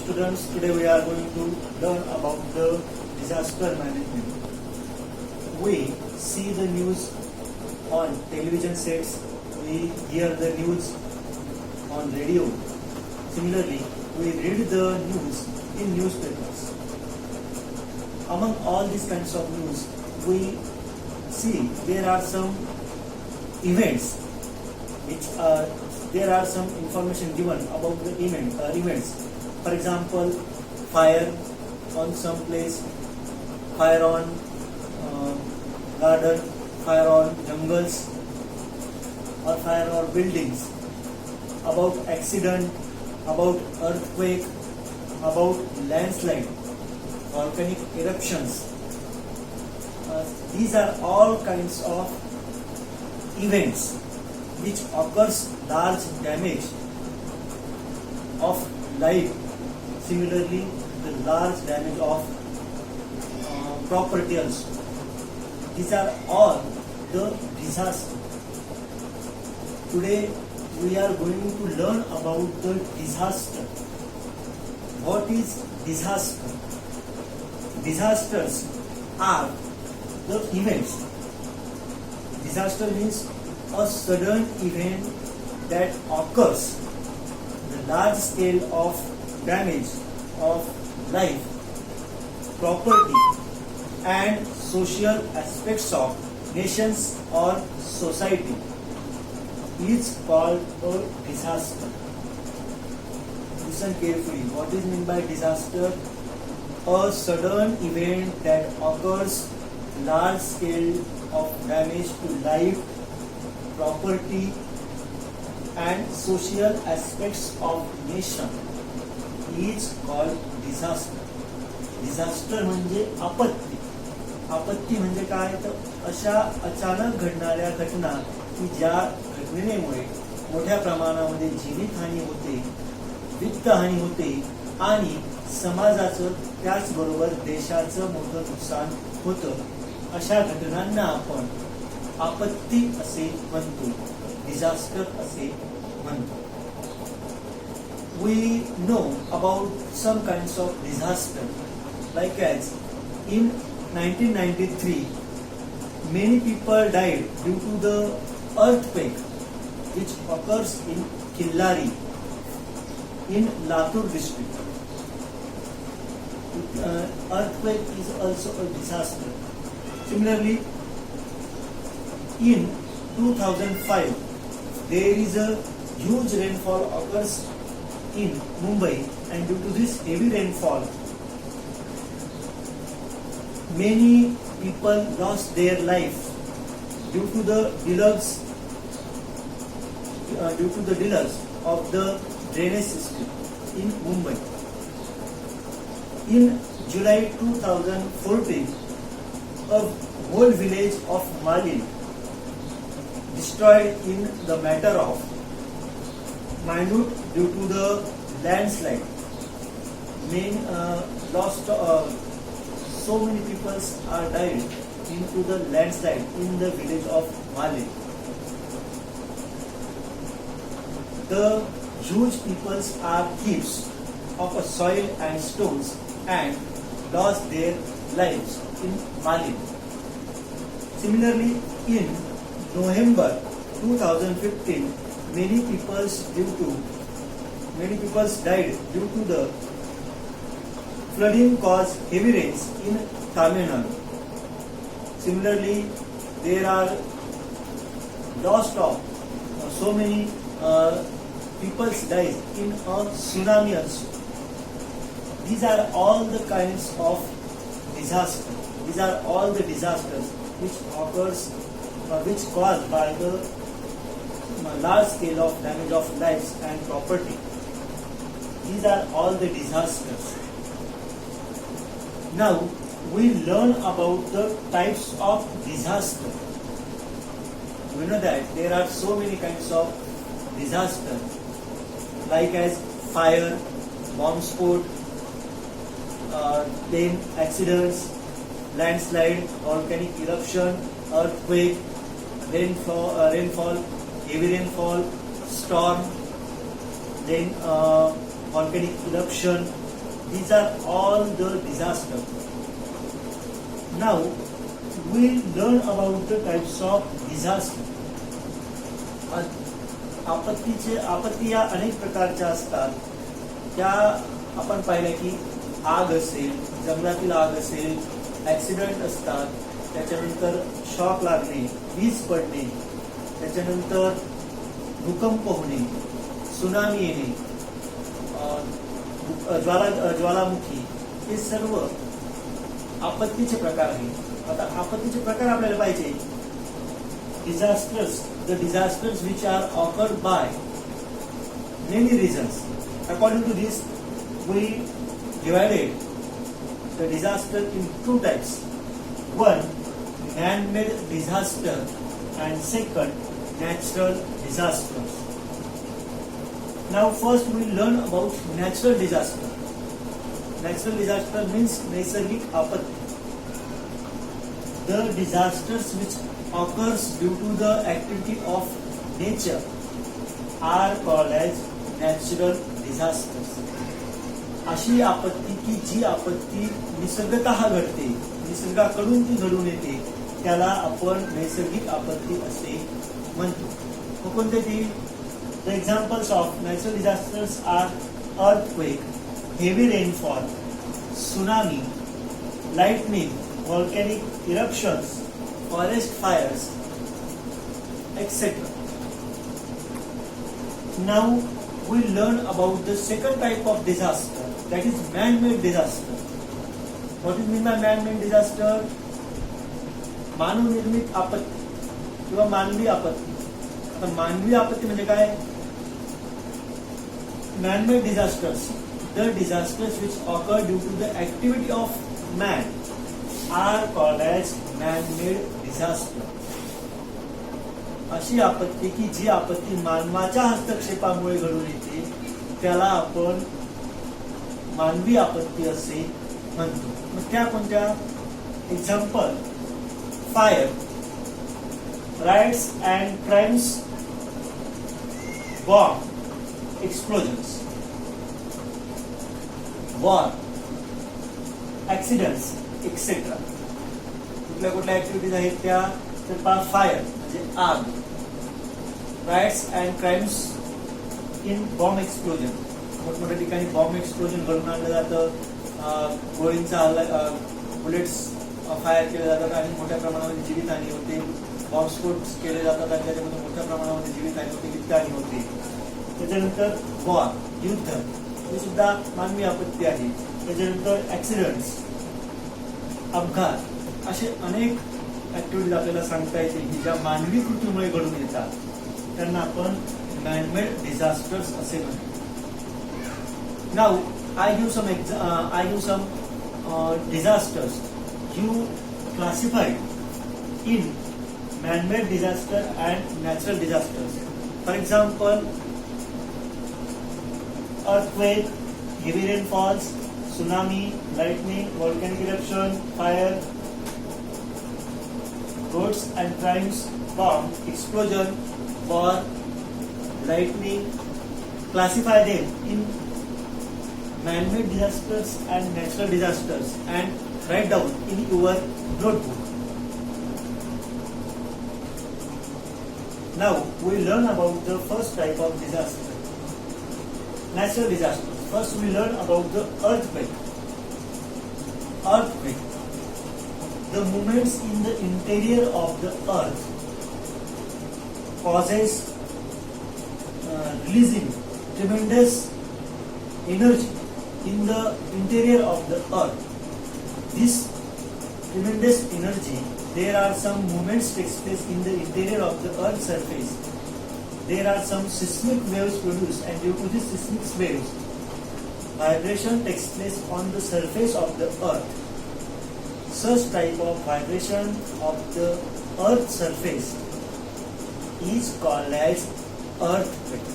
Students, today we are going to learn about the disaster management. We see the news on television sets, we hear the news on radio. Similarly, we read the news in newspapers. Among all these kinds of news, we see there are some events there are some information given about the events. For example, fire on some place, fire on garden, fire on jungles, or fire on buildings, about accident, about earthquake, about landslide, volcanic eruptions. These are all kinds of events which occurs large damage of life. Similarly, the large damage of property also. These are all the disaster. Today we are going to learn about the disaster. What is disaster? Disasters are the events. Disaster means a sudden event that occurs, the large scale of damage of life, property, and social aspects of nations or society is called a disaster. Listen carefully. What is meant by disaster? A sudden event that occurs, large scale of damage to life, property, and social aspects of nation is called disaster. Disaster म्हणजे आपत्ती. आपत्ती म्हणजे काय? तर अशा अचानक घडणाऱ्या घटना की ज्या घटनेमुळे मोठ्या प्रमाणामध्ये जीवितहानी होते, वित्तहानी होते आणि समाजाचं त्याचबरोबर देशाचं मोठं नुकसान होतं. अशा घटनांना आपण आपत्ती असे म्हणतो, डिझास्टर असे म्हणतो. We know about some kinds of disaster, like as in 1993 many people died due to the earthquake which occurs in Killari in Latur district. Earthquake is also a disaster. Similarly, in 2005 there is a huge rainfall occurs in Mumbai, and due to this heavy rainfall many people lost their life due to the deluge of the drainage system in Mumbai. In July 2014 a whole village of Malin destroyed in the matter of minute due to the landslide. So many people are died into the landslide in the village of Malin. The huge peoples are thieves of a soil and stones and lost their lives in Malin. Similarly, in November 2015, many people died due to the flooding caused heavy rains in Tamil Nadu. Similarly, there are lost of so many people died in a tsunami also. These are all the kinds of disaster. These are all the disasters which occurs which caused by the large scale of damage of lives and property. These are all the disasters. Now we learn about the types of disaster. We know that there are so many kinds of disaster, like as fire, bomb spot, plane accidents, landslide, volcanic eruption, earthquake, rainfall, heavy rainfall, storm, then volcanic eruption, These are all the disasters. Now we learn about the types of disaster. आपत्ती या अनेक प्रकारच्या असतात. त्या आपण पाहिल्या की आग असेल, जंगलातील आग असेल, ऍक्सिडेंट असतात, त्याच्यानंतर शॉक लागणे, वीज पडणे, त्याच्यानंतर भूकंप होणे, सुनामी येणे, ज्वालामुखी, हे सर्व आपत्तीचे प्रकार आहेत. आता आपत्तीचे प्रकार आपल्याला पाहिजे. The disasters which are occurred by many reasons. According to this, we divided the disaster in two types. One, man-made disaster, and second, natural disasters. Now first we learn about natural disaster. Natural disaster means नैसर्गिक आपत्ती. The disasters which occurs due to the activity of nature are called as natural disasters. अशी आपत्ती की जी आपत्ती निसर्गतः घडते, निसर्गाकडून ती घडून येते, त्याला आपण नैसर्गिक आपत्ती असे म्हणतो. कोणते ती? The examples of natural disasters are earthquake, heavy rainfall, tsunami, lightning, volcanic eruptions, forest fires, etc. Now we learn about the second type of disaster, that is man-made disaster. What is mean by man-made disaster? मानवनिर्मित आपत्ती किंवा मानवी आपत्ती. आता मानवी आपत्ती म्हणजे काय? Man-made disasters, the disasters which occur due to the activity of man, are called as man-made disaster. अशी आपत्ती की जी आपत्ती मानवाच्या हस्तक्षेपामुळे घडून येते, त्याला आपण मानवी आपत्ती असे म्हणतो. मग त्या कोणत्या? Example, fire, riots and crimes, bomb explosions, war, accidents, etc. कुठल्या कुठल्या ऍक्टिव्हिटीज आहेत त्या? तर फायर म्हणजे आग, riots and crimes in bomb explosion, मोठमोठ्या ठिकाणी बॉम्ब एक्सप्लोजन घडून आणलं जातं, गोळींचा हल्ला, बुलेट्स फायर केले जातात आणि मोठ्या प्रमाणामध्ये जीवितहानी होते, बॉम्बस्फोट केले जातात आणि त्याच्यामध्ये मोठ्या प्रमाणामध्ये जीवितहानी होते, वित्तहानी होते. त्याच्यानंतर वॉर, युद्ध, ही सुद्धा मानवी आपत्ती आहे. त्याच्यानंतर ऍक्सिडेंट्स, अपघात, असे अनेक ऍक्टिव्हिटीज आपल्याला सांगता येतील की ज्या मानवी कृतीमुळे घडून येतात, त्यांना आपण मॅनमेड डिझास्टर्स असे म्हणतो. Now I give some disasters you classified in man-made disaster and natural disasters. For example, earthquake, heavy rainfalls, tsunami, lightning, volcanic eruption, fire, roads and crimes, bomb, explosion, war, lightning. Classify them in man-made disasters and natural disasters and write down in your notebook. Now we learn about the first type of disaster, natural disasters. First we learn about the earthquake. Earthquake, the movements in the interior of the earth causes releasing tremendous energy in the interior of the earth. This tremendous energy, there are some movements takes place in the interior of the earth's surface. There are some seismic waves produced, and due to these seismic waves, vibration takes place on the surface of the earth. Such type of vibration of the earth's surface is called as earthquake.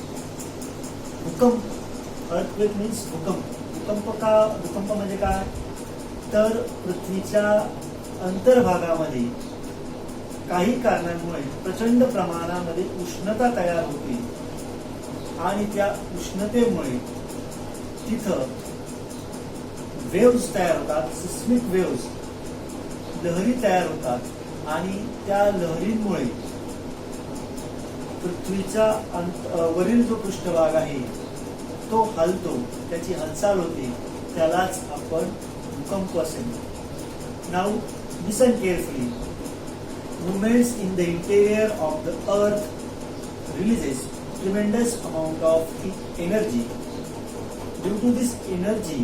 भूकंप. earthquake means भूकंप. भूकंप म्हणजे काय? तर पृथ्वीच्या अंतर्भागामध्ये काही कारणांमुळे प्रचंड प्रमाणामध्ये उष्णता तयार होते आणि त्या उष्णतेमुळे तिथं वेव्स तयार होतात, सिस्मिक वेव्स, लहरी तयार होतात आणि त्या लहरींमुळे पृथ्वीचा वरील जो पृष्ठभाग आहे तो हलतो, त्याची हालचाल होते, त्यालाच आपण भूकंप असे म्हणतो. Now listen carefully. Movements in the interior of the earth releases tremendous amount of energy. Due to this energy,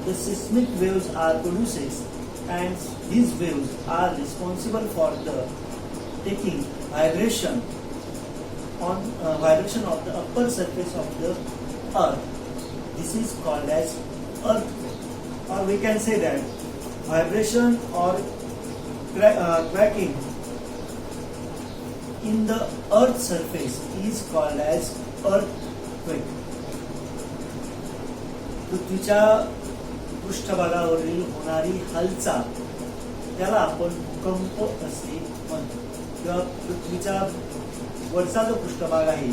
the seismic waves are produced, and these waves are responsible for the taking vibration of the upper surface of the earth. This is called as earthquake, or we can say that vibration or cracking in the earth surface is called as earthquake. पृथ्वीच्या पृष्ठभागावरील होणारी हालचाल त्याला आपण भूकंप असे म्हणतो. किंवा पृथ्वीच्या वरचा जो पृष्ठभाग आहे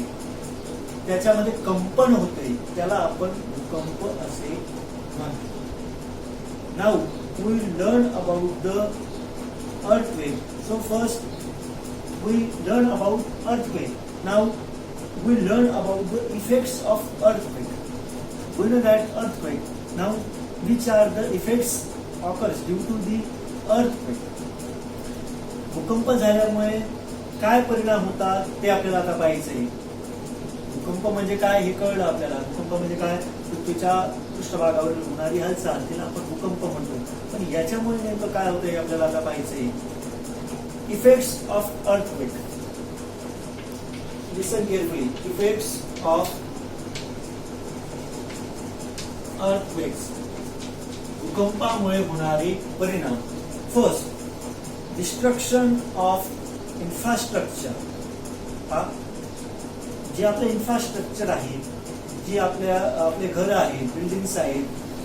त्याच्यामध्ये कंपन होते, त्याला आपण भूकंप असे म्हणतो. Now we learn about the earthquake. So first we learn about earthquake. Now we learn about the effects of earthquake. We know that earthquake. Now which are the effects occurs due to the earthquake? भूकंप झाल्यामुळे काय परिणाम होतात ते आपल्याला आता पाहायचंय. भूकंप म्हणजे काय हे कळलं आपल्याला. भूकंप म्हणजे काय, पृथ्वीच्या पृष्ठभागावर होणारी हालचाल तिला आपण भूकंप म्हणतो. पण याच्यामुळे नेमकं काय होतंय आपल्याला आता पाहायचंय. Effects of earthquake. Listen carefully. Effects of earthquakes. भूकंपामुळे होणारे परिणाम. First, destruction of infrastructure. जे आपलं इन्फ्रास्ट्रक्चर आहे, जी आपले घर आहेत, बिल्डिंग्स आहेत,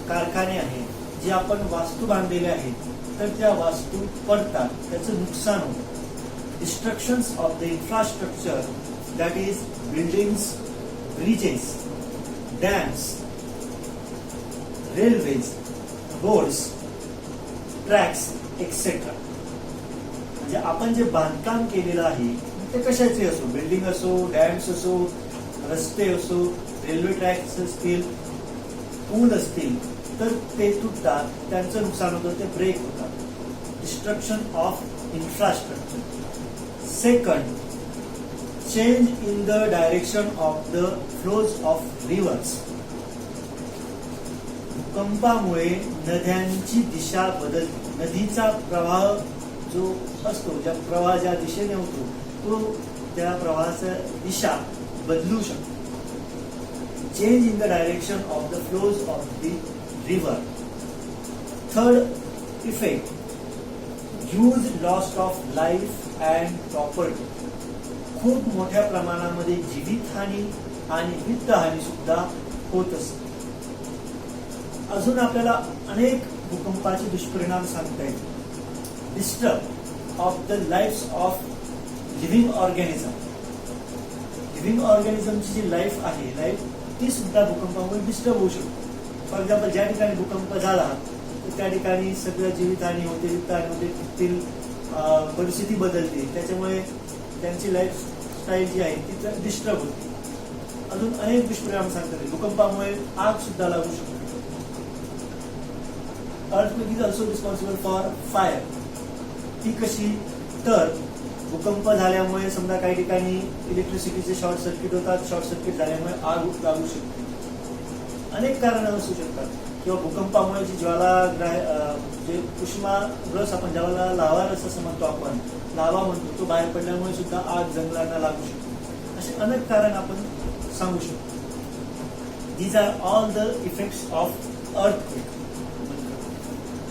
कारखाने आहेत, जे आपण वास्तू बांधलेले आहेत, तर त्या वास्तू पडतात, त्याचं नुकसान होतं. Destructions of the infrastructure, that is buildings, bridges, dams, railways, roads, tracks etcetera. म्हणजे आपण जे बांधकाम केलेलं आहे ते कशाचे असो, बिल्डिंग असो, डॅम्स असो, रस्ते असो, रेल्वे ट्रॅक्स असतील, पूल असतील, तर ते तुटतात, त्यांचं नुकसान होतं, ते ब्रेक होतात. Destruction of infrastructure. Second, change in the direction of the flows of reverse. भूकंपामुळे नद्यांची दिशा बदलते. नदीचा प्रवाह जो असतो, प्रवाह ज्या दिशेने होतो तो त्या प्रवाहाची दिशा बदलू शकतो. Change in the direction of the flows of the river. Third effect, huge loss of life and property. खूप मोठ्या प्रमाणामध्ये जीवितहानी आणि वित्तहानी सुद्धा होत असते. अजून आपल्याला अनेक भूकंपाचे दुष्परिणाम सांगता येतील. Disturb of the life of living organism. Living ऑर्गॅनिझमची जी लाईफ आहे, लाईफ ती सुद्धा भूकंपामुळे डिस्टर्ब होऊ शकते. फॉर एक्झाम्पल, ज्या ठिकाणी भूकंप झाला तर त्या ठिकाणी सगळं जीवितहानी होते, वित्तहानी होते, तिथील परिस्थिती बदलते, त्याच्यामुळे त्यांची लाईफस्टाईल जी आहे ती डिस्टर्ब होते. अजून अनेक दुष्परिणाम सांगतात. भूकंपामुळे आग सुद्धा लागू शकते. Earthquake is also responsible for fire. ती कशी, तर भूकंप झाल्यामुळे समजा काही ठिकाणी इलेक्ट्रिसिटीचे शॉर्ट सर्किट होतात, शॉर्ट सर्किट झाल्यामुळे आग लागू शकते. अनेक कारण असू शकतात. किंवा भूकंपामुळे जी जे उष्मा रस, आपण ज्याला लावा रस असं म्हणतो, आपण लावा म्हणतो, तो बाहेर पडल्यामुळे सुद्धा आग जंगलांना लागू शकते. असे अनेक कारण आपण सांगू शकतो. These are all the effects of earthquake.